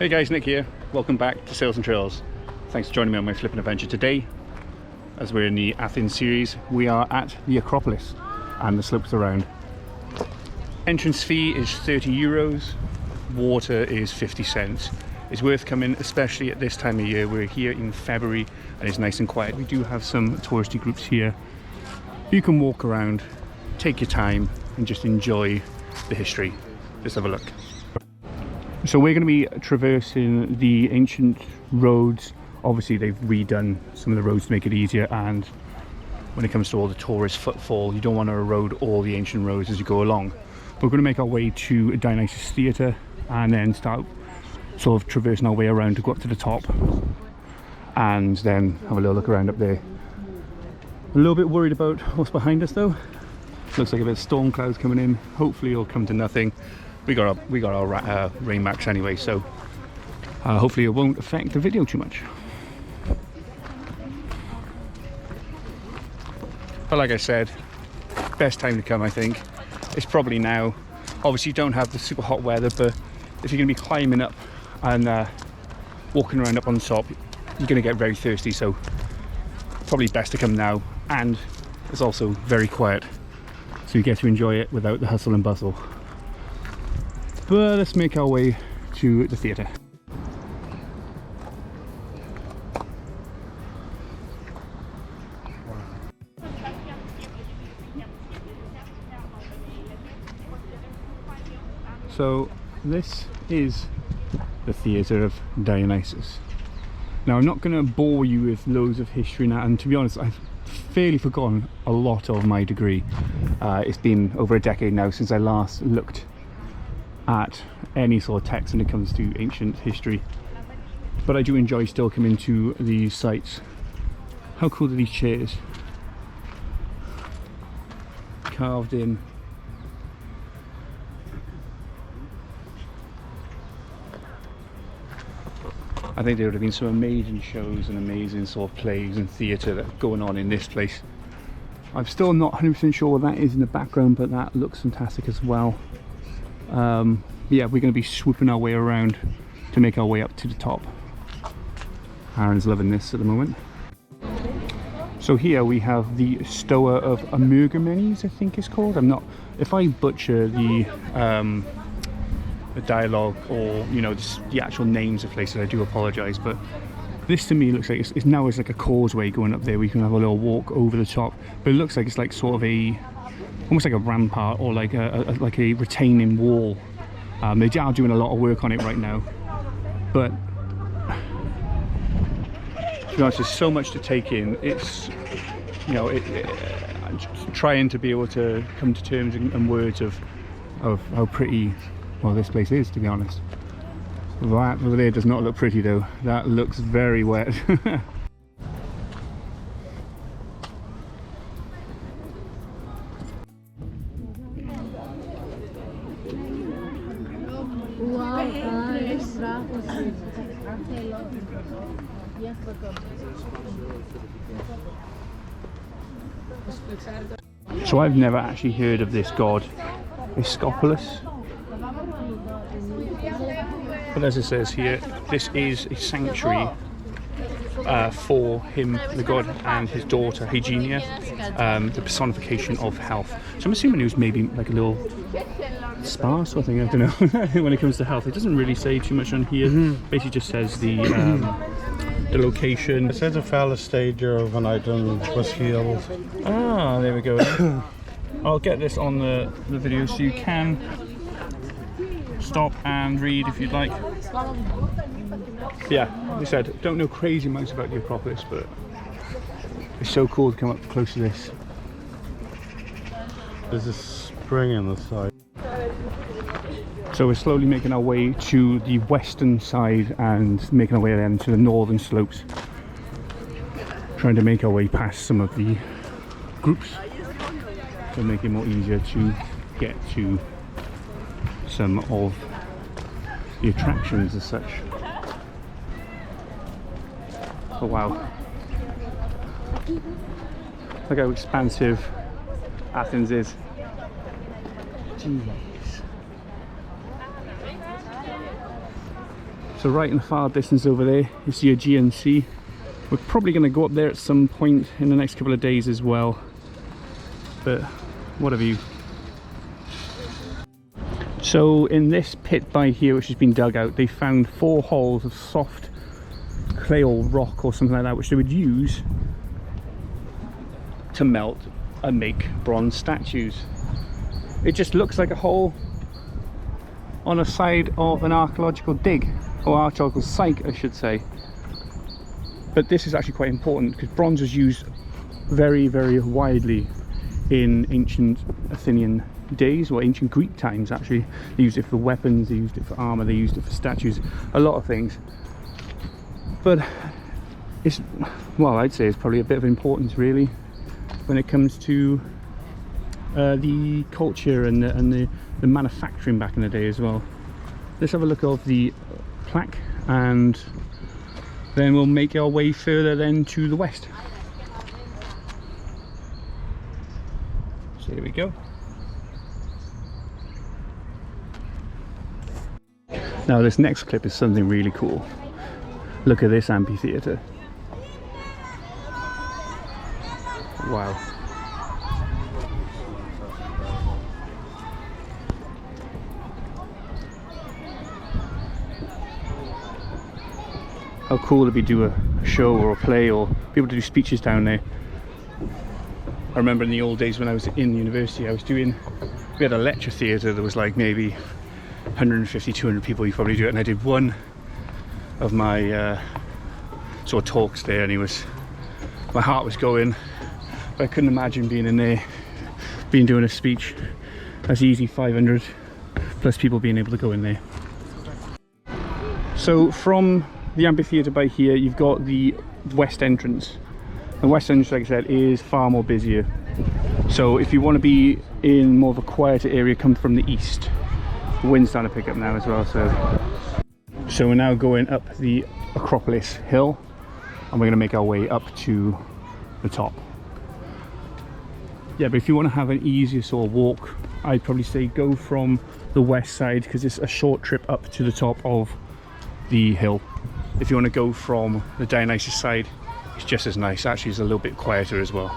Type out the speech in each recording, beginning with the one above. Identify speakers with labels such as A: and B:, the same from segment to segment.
A: Hey guys, Nick here. Welcome back to Sails and Trails. Thanks for joining me on my flipping adventure today. As we're in the Athens series, we are at the Acropolis and the slopes around. Entrance fee is 30 euros, water is 50 cents. It's worth coming, especially at this time of year. We're here in February and it's nice and quiet. We do have some touristy groups here. You can walk around, take your time and just enjoy the history. Let's have a look. So we're going to be traversing the ancient roads. Obviously they've redone some of the roads to make it easier, and when it comes to all the tourist footfall, you don't want to erode all the ancient roads as you go along. We're going to make our way to Dionysos Theatre and then start sort of traversing our way around to go up to the top and then have a little look around up there. A little bit worried about what's behind us though. Looks like a bit of storm clouds coming in. Hopefully it'll come to nothing. We got our rain max anyway, so hopefully it won't affect the video too much. But like I said, best time to come, I think. It's probably now. Obviously you don't have the super hot weather, but if you're going to be climbing up and walking around up on the top, you're going to get very thirsty, so probably best to come now. And it's also very quiet, so you get to enjoy it without the hustle and bustle. But let's make our way to the theatre. So this is the Theatre of Dionysos. Now I'm not going to bore you with loads of history now, and to be honest I've fairly forgotten a lot of my degree. It's been over a decade now since I last looked at any sort of text when it comes to ancient history, but I do enjoy still coming to these sites. How cool are these chairs? Carved in. I think there would have been some amazing shows and amazing sort of plays and theatre that are going on in this place. I'm still not 100% sure what that is in the background, but that looks fantastic as well. Yeah, we're going to be swooping our way around to make our way up to the top. Aaron's loving this at the moment. So here we have the Stoa of Amergomenes, I think it's called. I'm not, if I butcher the dialogue or the actual names of places, I do apologise, but this to me looks like it's now like a causeway going up there. We can have a little walk over the top, but it looks like it's like sort of almost like a rampart or like a retaining wall. They are doing a lot of work on it right now, but to be honest, there's so much to take in. It's trying to be able to come to terms and words of how pretty this place is, to be honest. That over there does not look pretty though. That looks very wet. So I've never actually heard of this god, Acropolis. But as it says here, this is a sanctuary for him, the god, and his daughter Hygienia, the personification of health. So I'm assuming it was maybe like a little spa or something, I don't know. When it comes to health, it doesn't really say too much on here. Basically just says the location.
B: It says a fell stage of an item was healed.
A: Ah, there we go. I'll get this on the video so you can stop and read if you'd like. Yeah, like I said, don't know crazy amounts about the Acropolis, but it's so cool to come up close to this.
B: There's a spring on the side.
A: So we're slowly making our way to the western side and making our way then to the northern slopes. Trying to make our way past some of the groups to make it more easier to get to some of the attractions as such. Oh wow. Look how expansive Athens is. Jeez. So right in the far distance over there is the Aegean Sea. We're probably going to go up there at some point in the next couple of days as well. But what a view. So in this pit by here, which has been dug out, they found 4 holes of soft clay or rock or something like that, which they would use to melt and make bronze statues. It just looks like a hole on a side of an archaeological dig, or archaeological site I should say. But this is actually quite important because bronze was used very, very widely in ancient Athenian days, or ancient Greek times actually. They used it for weapons, they used it for armor, they used it for statues, a lot of things. But it's, well, I'd say it's probably a bit of importance really when it comes to the culture and the manufacturing back in the day as well. Let's have a look at the plaque and then we'll make our way further then to the west. So here we go. Now this next clip is something really cool. Look at this amphitheatre. Wow. How cool to be do a show or a play or be able to do speeches down there. I remember in the old days when I was in university, we had a lecture theatre that was like maybe 150, 200 people you probably do it, and I did one of my sort of talks there, and my heart was going, but I couldn't imagine being in there, doing a speech. That's easy 500 plus people being able to go in there. So from the amphitheatre by here, you've got the west entrance. The west entrance, like I said, is far more busier. So if you want to be in more of a quieter area, come from the east. The wind's starting to pick up now as well. So we're now going up the Acropolis hill, and we're going to make our way up to the top. Yeah, but if you want to have an easier sort of walk, I'd probably say go from the west side because it's a short trip up to the top of the hill. If you want to go from the Dionysos side, it's just as nice. Actually, it's a little bit quieter as well.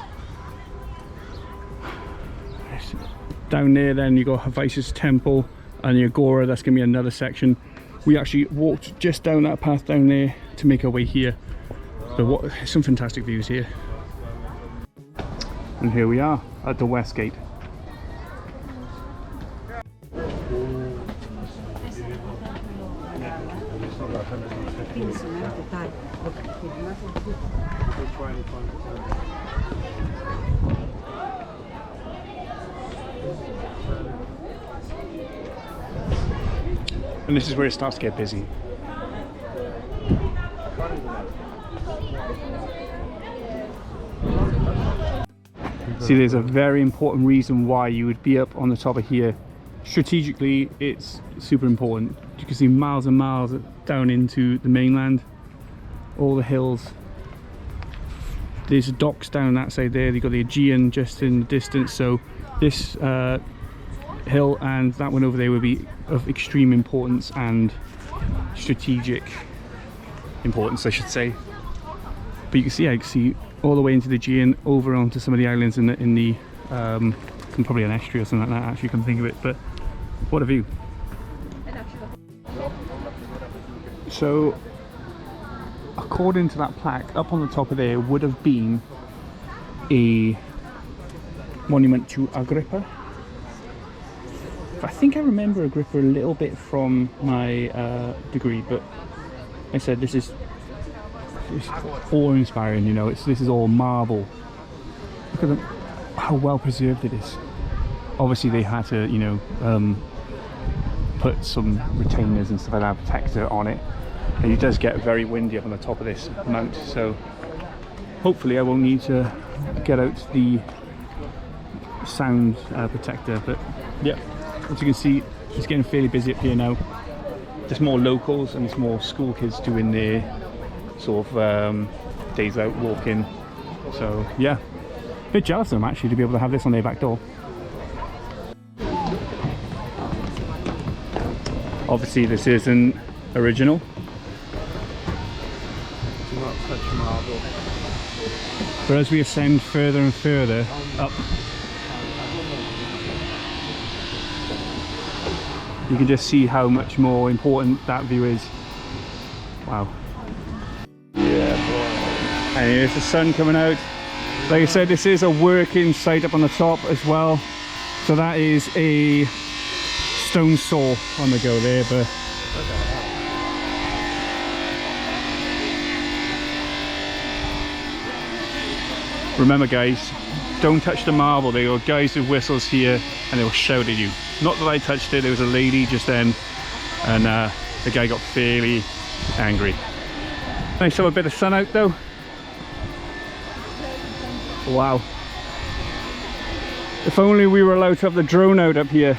A: Down there then you got Herodes temple and the Agora. That's going to be another section. We actually walked just down that path down there to make our way here. But some fantastic views here. And here we are at the west gate. And this is where it starts to get busy. See, there's a very important reason why you would be up on the top of here. Strategically, it's super important. You can see miles and miles down into the mainland, all the hills. There's docks down that side there. You've got the Aegean just in the distance. So this hill and that one over there would be of extreme importance and strategic importance, I should say. But you can see, I can see all the way into the Aegean, over onto some of the islands in the probably an estuary or something like that, actually, come think of it. But what a view. So according to that plaque, up on the top of there would have been a monument to Agrippa. I think I remember Agrippa a little bit from my degree, but like I said, this is awe-inspiring, you know. This is all marble. Look at how well preserved it is. Obviously they had to, you know, put some retainers and stuff like that, protector on it, and it does get very windy up on the top of this mount, so hopefully I won't need to get out the sound protector. But yeah, as you can see, it's getting fairly busy up here now. There's more locals and there's more school kids doing their sort of days out walking. So yeah, a bit jealous of them actually to be able to have this on their back door. Obviously this isn't original,
B: touch marble.
A: But as we ascend further and further up, you can just see how much more important that view is. Wow.
B: Yeah, boy.
A: And here's the sun coming out. Like I said, this is a working site up on the top as well. So that is a stone saw on the go there, but remember guys, don't touch the marble. There are guys with whistles here and they'll shout at you. Not that I touched it, there was a lady just then and the guy got fairly angry. Nice to have a bit of sun out though. Wow. If only we were allowed to have the drone out up here.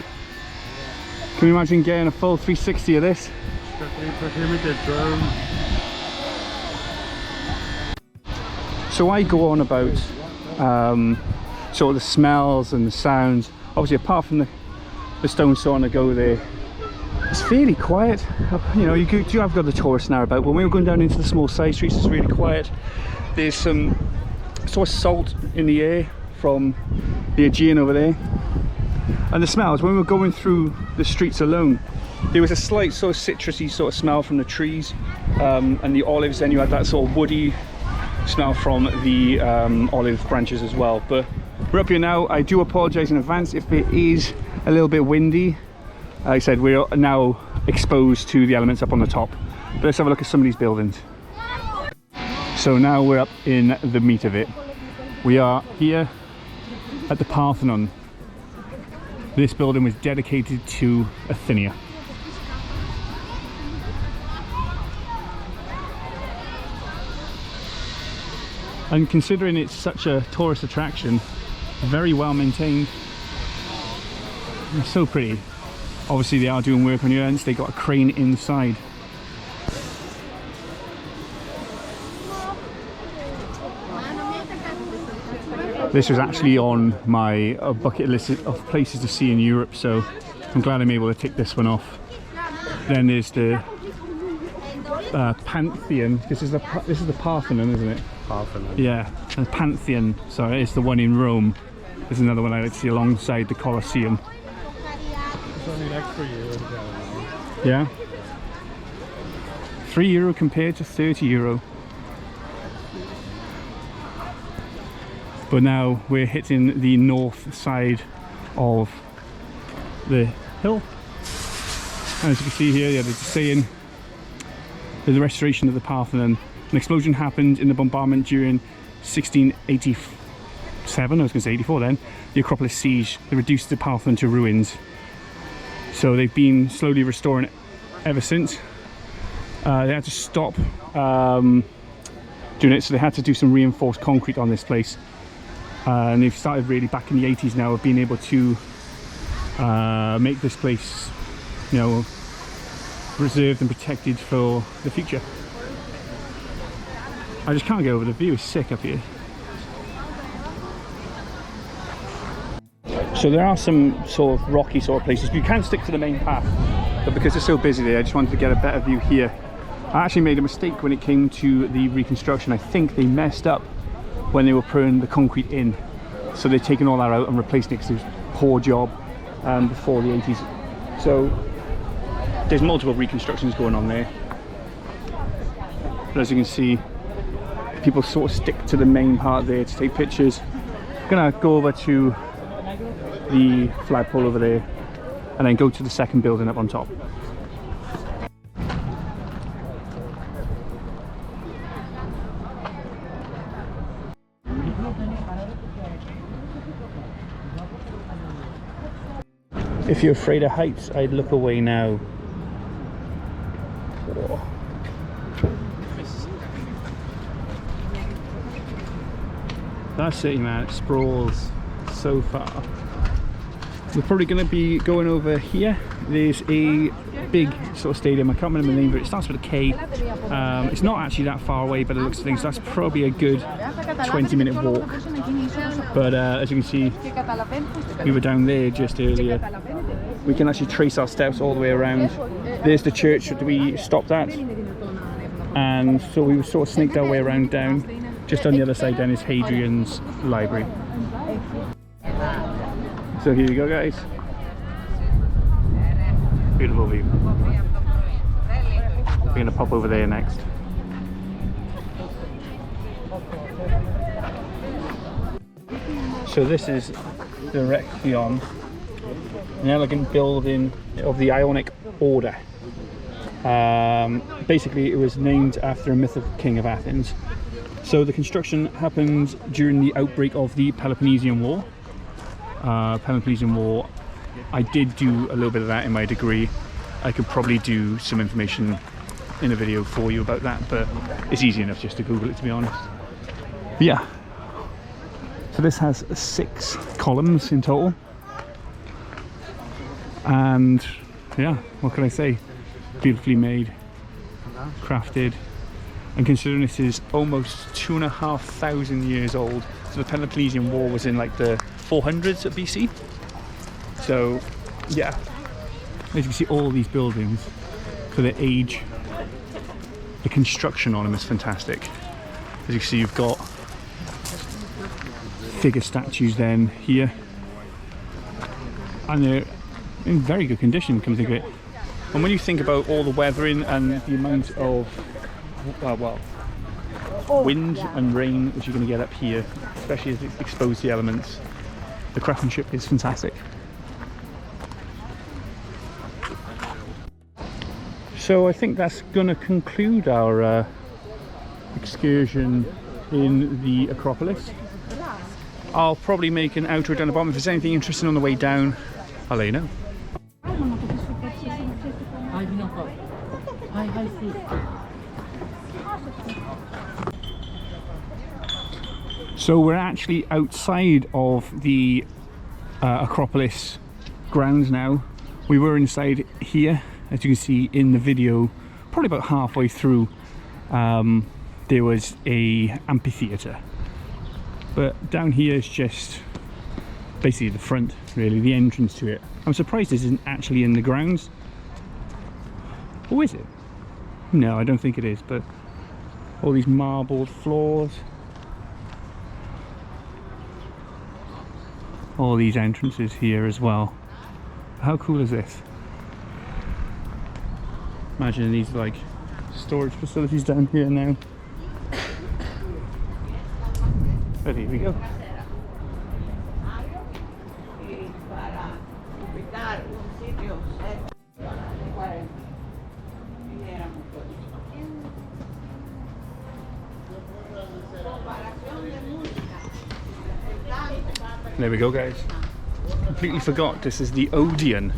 A: Can you imagine getting a full 360 of this?
B: Strictly prohibited drone.
A: So I go on about sort of the smells and the sounds. Obviously apart from the stone saw on the go there, it's fairly quiet. You know, you have got the tourists now about. When we were going down into the small side streets, it's really quiet. There's some sort of salt in the air from the Aegean over there. And the smells, when we were going through the streets alone, there was a slight sort of citrusy sort of smell from the trees and the olives. Then you had that sort of woody smell from the olive branches as well. But we're up here now. I do apologize in advance if it is a little bit windy. Like I said, we're now exposed to the elements up on the top. But let's have a look at some of these buildings. So now we're up in the meat of it. We are here at the Parthenon. This building was dedicated to Athenia. And considering it's such a tourist attraction, very well maintained. It's so pretty. Obviously they are doing work on the ends. They got a crane inside. This was actually on my bucket list of places to see in Europe, so I'm glad I'm able to tick this one off. Then there's the Pantheon. This is the Parthenon, isn't it?
B: Parthenon.
A: Yeah, and Pantheon. So it's the one in Rome. There's another one I like to see alongside the Colosseum.
B: It's only like €3 to go now.
A: Yeah. €3 compared to €30. But now we're hitting the north side of the hill. And as you can see here, yeah, they're just saying the restoration of the Parthenon. An explosion happened in the bombardment during 1687, I was going to say 84 then, the Acropolis siege. They reduced the Parthenon to ruins. So they've been slowly restoring it ever since. They had to stop doing it, so they had to do some reinforced concrete on this place. And they've started really back in the 80s now of being able to make this place, you know, reserved and protected for the future. I just can't get over the view. It's sick up here. So there are some sort of rocky sort of places. You can stick to the main path, but because it's so busy there, I just wanted to get a better view here. I actually made a mistake when it came to the reconstruction. I think they messed up when they were putting the concrete in. So they've taken all that out and replaced it because it was a poor job before the 80s. So there's multiple reconstructions going on there. But as you can see, people sort of stick to the main part there to take pictures. I'm gonna go over to the flagpole over there and then go to the second building up on top. If you're afraid of heights, I'd look away now. Whoa. That city, man, it sprawls so far. We're probably going to be going over here. There's a big sort of stadium, I can't remember the name of it. It starts with a K. It's not actually that far away by the looks of things. That's probably a good 20-minute walk. But as you can see, we were down there just earlier. We can actually trace our steps all the way around. There's the church that we stopped at. And so we sort of snaked our way around down. Just on the other side down is Hadrian's library. So here you go, guys. Beautiful view. We're going to pop over there next. So this is the Erechtheion, an elegant building of the Ionic order. Basically it was named after a mythical king of Athens. So the construction happened during the outbreak of the Peloponnesian War. Peloponnesian War, I did do a little bit of that in my degree. I could probably do some information in a video for you about that, but it's easy enough just to Google it, to be honest. But yeah. So this has 6 columns in total. And yeah, what can I say? Beautifully made, crafted. And considering this is almost 2,500 years old, so the Peloponnesian War was in like the 400s of BC. So yeah, as you can see, all these buildings, for their age, the construction on them is fantastic. As you can see, you've got figure statues then here, and they're in very good condition, come to think of it. And when you think about all the weathering and the amount of wind and rain which you're going to get up here, especially as it exposed the elements, the craftsmanship is fantastic. So I think that's going to conclude our excursion in the Acropolis. I'll probably make an outro down the bottom. If there's anything interesting on the way down, I'll let you know. So we're actually outside of the Acropolis grounds now. We were inside here, as you can see in the video, probably about halfway through. There was a amphitheatre. But down here is just basically the front, really, the entrance to it. I'm surprised this isn't actually in the grounds. Or is it? No, I don't think it is, but all these marbled floors. All these entrances here as well. How cool is this? Imagine these like storage facilities down here now. But here we go. There we go, guys. Completely forgot this is the Odeon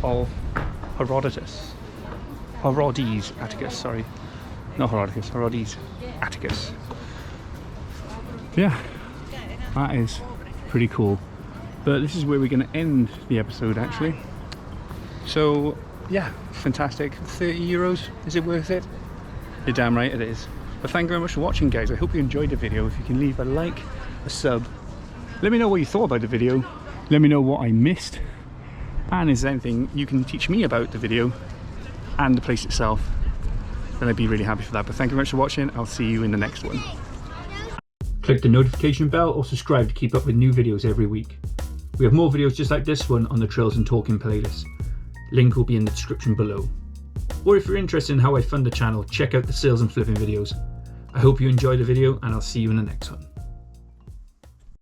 A: of Herodotus. Herodes, Atticus, sorry. Not Herodotus, Herodes, Atticus. Yeah, that is pretty cool. But this is where we're going to end the episode, actually. So yeah, fantastic. 30 euros, is it worth it? You're damn right it is. But thank you very much for watching, guys. I hope you enjoyed the video. If you can leave a like, a sub, let me know what you thought about the video. Let me know what I missed, and is there anything you can teach me about the video and the place itself, then I'd be really happy for that. But thank you very much for watching. I'll see you in the next one. Click the notification bell or subscribe to keep up with new videos every week. We have more videos just like this one on the Trails and Talking playlist. Link will be in the description below. Or if you're interested in how I fund the channel, check out the sales and flipping videos. I hope you enjoyed the video, and I'll see you in the next one.